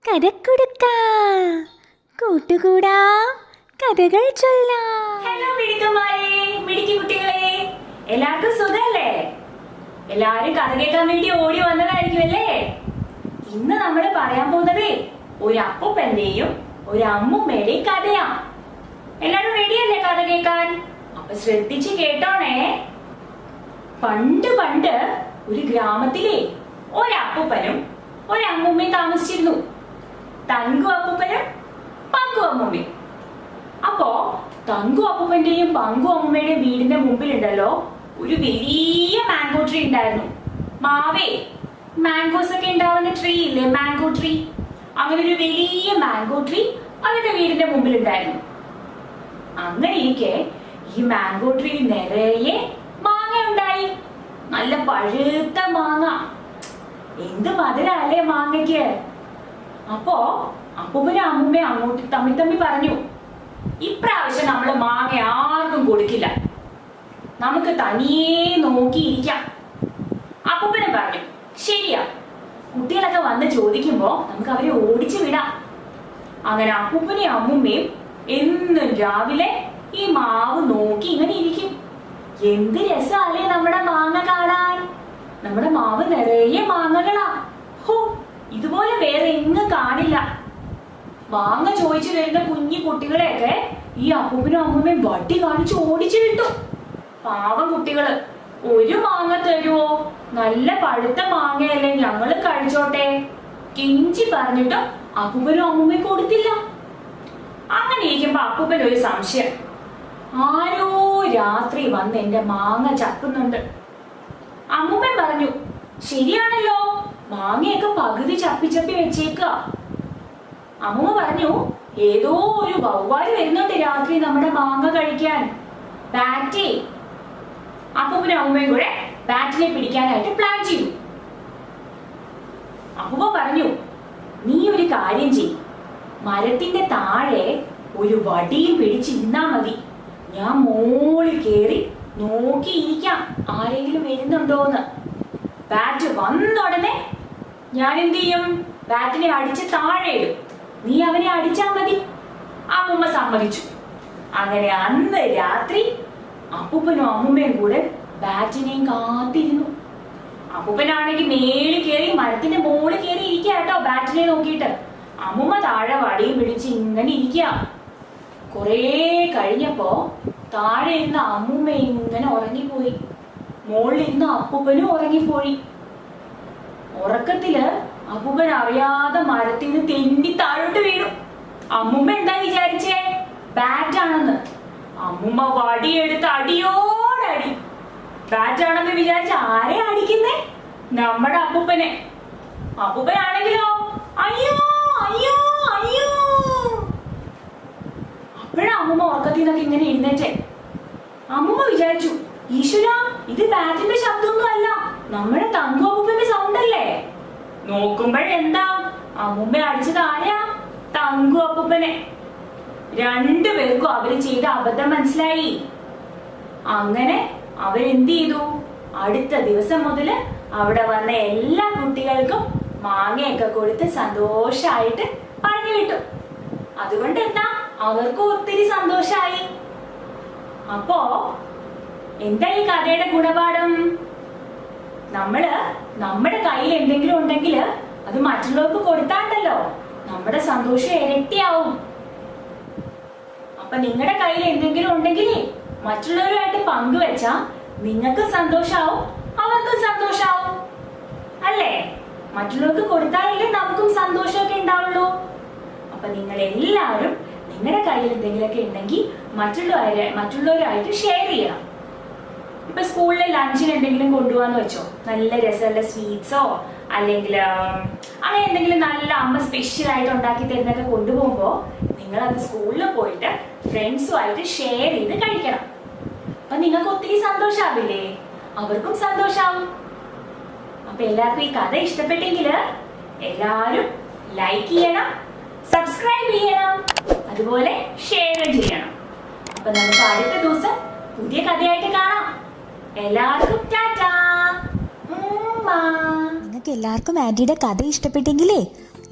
കഥക്കുടുക്ക കൂട്ടുകൂടാ കഥകൾ ചൊല്ലാം. ഹലോ മിടുക്കന്മാരെ, മിടുക്കി കുട്ടികളെ, എല്ലാവർക്കും സുഖല്ലേ? എല്ലാരും കഥ കേൾക്കാൻ വേണ്ടി ഓടി വന്നതായിരിക്കും അല്ലേ? ഇന്ന് നമ്മൾ പറയാൻ പോകുന്നത് ഒരു അപ്പൂപ്പന്റെയും ഒരു അമ്മുമ്മയുടെയും കഥയാ. എല്ലാരും റെഡിയല്ലേ കഥ കേൾക്കാൻ? അപ്പൊ ശ്രദ്ധിച്ച് കേട്ടോണേ. പണ്ട് പണ്ട് ഒരു ഗ്രാമത്തിലെ ഒരപ്പൂപ്പനും ഒരമ്മുമ്മയും താമസിച്ചിരുന്നു. തങ്കു അപ്പൂപ്പനും പങ്കു അമ്മുമ്മയും. അപ്പോ തങ്കു അപ്പൂപ്പന്റെയും പങ്കു അമ്മുമ്മയുടെയും വീടിന്റെ മുമ്പിലുണ്ടല്ലോ ഒരു വലിയ മാംഗോ ട്രീ ഉണ്ടായിരുന്നു. മാവേ, മാംഗോസ് ഒക്കെ ഉണ്ടാവുന്ന ട്രീ ഇല്ലേ, മാംഗോ ട്രീ. അങ്ങനെ ഒരു വലിയ മാംഗോ ട്രീ അവരുടെ വീടിന്റെ മുമ്പിൽ ഉണ്ടായിരുന്നു. അങ്ങനെ ഇരിക്കെ ഈ മാംഗോ ട്രീ നിറയെ മാങ്ങ ഉണ്ടായി. നല്ല പഴുത്ത മാങ്ങ. എന്ത് മധുരല്ലേ മാങ്ങയ്ക്ക്. അപ്പോ അപ്പൂപ്പനും അമ്മുമ്മയും അങ്ങോട്ട് തമ്മിൽ പറഞ്ഞു, ഇപ്രാവശ്യം നമ്മള് മാങ്ങ ആർക്കും കൊടുക്കില്ല, നമുക്ക് തനിയെ നോക്കിയിരിക്കാം. അപ്പൂപ്പനും പറഞ്ഞു, ശരിയാ, കുട്ടികളൊക്കെ വന്ന് ചോദിക്കുമ്പോ നമുക്ക് അവരെ ഓടിച്ചു വിടാം. അങ്ങനെ അപ്പൂപ്പനെയും അമ്മുമ്മയും എന്നും രാവിലെ ഈ മാവ് നോക്കി ഇങ്ങനെ ഇരിക്കും. എന്ത് രസാലേ നമ്മുടെ മാങ്ങ കാണാൻ. നമ്മുടെ മാവ് നിറയെ മാങ്ങകളാ. ഹോ, ഇതുപോലെ വേറെ എങ്ങും കാണില്ല. മാങ്ങ ചോദിച്ചു വരുന്ന കുഞ്ഞു കുട്ടികളെയൊക്കെ ഈ അപ്പൂപ്പനും അമ്മൂമ്മയും വട്ടി കാണിച്ച് ഓടിച്ചു വിട്ടു. പാവം കുട്ടികള്, ഒരു മാങ്ങ തരുവോ, നല്ല പഴുത്ത മാങ്ങയല്ലേ, ഞങ്ങള് കഴിച്ചോട്ടെ, കിഞ്ചി പറഞ്ഞിട്ട് അപ്പൂപ്പനും അമ്മൂമ്മയും കൊടുത്തില്ല. അങ്ങനെ ഇരിക്കുമ്പോ അപ്പൂപ്പൻ ഒരു സംശയം, ആരോ രാത്രി വന്ന് എന്റെ മാങ്ങ ചപ്പുന്നുണ്ട്. അമ്മൂമ്മൻ പറഞ്ഞു, ശരിയാണല്ലോ, മാങ്ങയൊക്കെ പകുതി ചപ്പി ചപ്പി വെച്ചേക്കുക. അമ്മൂമ്മ പറഞ്ഞു, ഏതോ ഒരു വവ്വാല് വരുന്നുണ്ട് രാത്രി നമ്മുടെ മാങ്ങ കഴിക്കാൻ, ബാറ്റ്. അപ്പൂപ്പനും അമ്മൂമ്മയും കൂടെ ബാറ്റിനെ പിടിക്കാനായിട്ട് പ്ലാൻ ചെയ്തു. അപ്പൂപ്പ പറഞ്ഞു, നീ ഒരു കാര്യം ചെയ്, മരത്തിന്റെ താഴെ ഒരു വടിയും പിടിച്ചിരുന്നാ മതി, ഞാൻ മോളിൽ കേറി നോക്കിയിരിക്കാം ആരെങ്കിലും വരുന്നുണ്ടോന്ന്. ബാറ്റ് വന്ന ഉടനെ ഞാൻ എന്ത് ചെയ്യും, ബാറ്റിനെ അടിച്ച് താഴെ ഇടും, നീ അവനെ അടിച്ചാ മതി. അമ്മൂമ്മ സമ്മതിച്ചു. അങ്ങനെ അന്ന് രാത്രി അപ്പൂപ്പനും അമ്മൂമ്മയും കൂടെ ബാറ്റിനെയും കാത്തിരുന്നു. അപ്പൂപ്പനാണെങ്കിൽ മേളിൽ കയറി മരത്തിന്റെ മോളിൽ കയറി ഇരിക്കുക കേട്ടോ, ബാറ്റിനെ നോക്കിയിട്ട്. അമ്മൂമ്മ താഴെ വടിയും പിടിച്ച് ഇങ്ങനെ ഇരിക്കുക. കുറേ കഴിഞ്ഞപ്പോ താഴെ ഇരുന്ന അമ്മൂമ്മ ഇങ്ങനെ ഉറങ്ങിപ്പോയി. മുകളിലിരുന്ന അപ്പൂപ്പനും ഉറങ്ങിപ്പോയി. ഉറക്കത്തില് അപ്പൂപ്പൻ അറിയാതെ മരത്തിൽ നിന്ന് തെന്നി താഴോട്ട് വീണു. അമ്മൂമ്മ എന്താ വിചാരിച്ചേ, ബാറ്റാണെന്ന്. അമ്മൂമ്മ വടിയെടുത്ത് അടിയോടടി. ബാറ്റാണെന്ന് വിചാരിച്ച ആരെ അടിക്കുന്നേ, നമ്മുടെ അപ്പൂപ്പനെ. അപ്പൂപ്പനാണെങ്കിലോ അയ്യോ അയ്യോ അയ്യോ. അപ്പോഴാ അമ്മൂമ്മ ഉറക്കത്തിൽ നിന്നൊക്കെ ഇങ്ങനെ എഴുന്നേറ്റേ. അമ്മൂമ്മ വിചാരിച്ചു, ഈശ്വര, ഇത് ബാറ്റിന്റെ ശബ്ദമൊന്നും അല്ല, നമ്മുടെ തങ്കു അപ്പൂപ്പന്റെ സൗണ്ട് അല്ലേ. നോക്കുമ്പോഴെന്താ, അമ്മൂമ്മ അടിച്ചത് ആരാ, തങ്കു അപ്പൂപ്പനെ. രണ്ടുപേർക്കും അവര് ചെയ്ത അബദ്ധം മനസ്സിലായി. അങ്ങനെ അവരെന്ത് ചെയ്തു, അടുത്ത ദിവസം മുതല് അവിടെ വന്ന എല്ലാ കുട്ടികൾക്കും മാങ്ങയൊക്കെ കൊടുത്ത് സന്തോഷായിട്ട് പറഞ്ഞു വിട്ടു. അതുകൊണ്ട് എന്താ, അവർക്ക് ഒത്തിരി സന്തോഷായി. അപ്പോ എന്താ ഈ കഥയുടെ ഗുണപാഠം? നമ്മുടെ കയ്യിൽ എന്തെങ്കിലും ഉണ്ടെങ്കിൽ അത് മറ്റുള്ളവർക്ക് കൊടുത്താണ്ടല്ലോ നമ്മുടെ സന്തോഷം ഇരട്ടിയാവും. അപ്പൊ നിങ്ങളുടെ കയ്യിൽ എന്തെങ്കിലും ഉണ്ടെങ്കിലേ മറ്റുള്ളവരുമായിട്ട് പങ്കുവെച്ചാ നിങ്ങൾക്ക് സന്തോഷാവും, അവർക്കും സന്തോഷാവും അല്ലേ. മറ്റുള്ളവർക്ക് കൊടുത്താലല്ലേ നമുക്കും സന്തോഷമൊക്കെ ഉണ്ടാവുള്ളൂ. അപ്പൊ നിങ്ങൾ എല്ലാവരും നിങ്ങളുടെ കയ്യിൽ എന്തെങ്കിലുമൊക്കെ ഉണ്ടെങ്കിൽ മറ്റുള്ളവരുമായിട്ട് ഷെയർ ചെയ്യണം. ഇപ്പൊ സ്കൂളിലെ ലഞ്ചിന് എന്തെങ്കിലും കൊണ്ടുപോകാന്ന് വെച്ചോ, നല്ല രസമുള്ള സ്വീറ്റ്സോ അല്ലെങ്കിൽ അങ്ങനെ എന്തെങ്കിലും നല്ല അമ്മ സ്പെഷ്യൽ ആയിട്ട് ഉണ്ടാക്കി തരുന്നൊക്കെ കൊണ്ടുപോകുമ്പോ നിങ്ങൾ അത് സ്കൂളിൽ പോയിട്ട് ഫ്രണ്ട്സുമായിട്ട് ഷെയർ ചെയ്ത് കഴിക്കണം. അപ്പൊ നിങ്ങൾക്ക് ഒത്തിരി സന്തോഷാവില്ലേ, അവർക്കും സന്തോഷാവും. അപ്പൊ എല്ലാവർക്കും ഈ കഥ ഇഷ്ടപ്പെട്ടെങ്കിൽ എല്ലാവരും ലൈക്ക് ചെയ്യണം, സബ്സ്ക്രൈബ് ചെയ്യണം, അതുപോലെ ഷെയർ ചെയ്യണം. അപ്പൊ നമുക്ക് അടുത്ത ദിവസം പുതിയ കഥയായിട്ട് കാണാം. എല്ലാവർക്കും ടാറ്റാ. നിങ്ങൾക്ക് എല്ലാവർക്കും ആൻറ്റിയുടെ കഥ ഇഷ്ടപ്പെട്ടെങ്കിലേ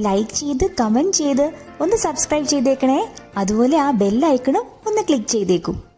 ലൈക്ക് ചെയ്ത് കമന്റ് ചെയ്ത് ഒന്ന് സബ്സ്ക്രൈബ് ചെയ്തേക്കണേ. അതുപോലെ ആ ബെൽ ഐക്കണും ഒന്ന് ക്ലിക്ക് ചെയ്തേക്കും.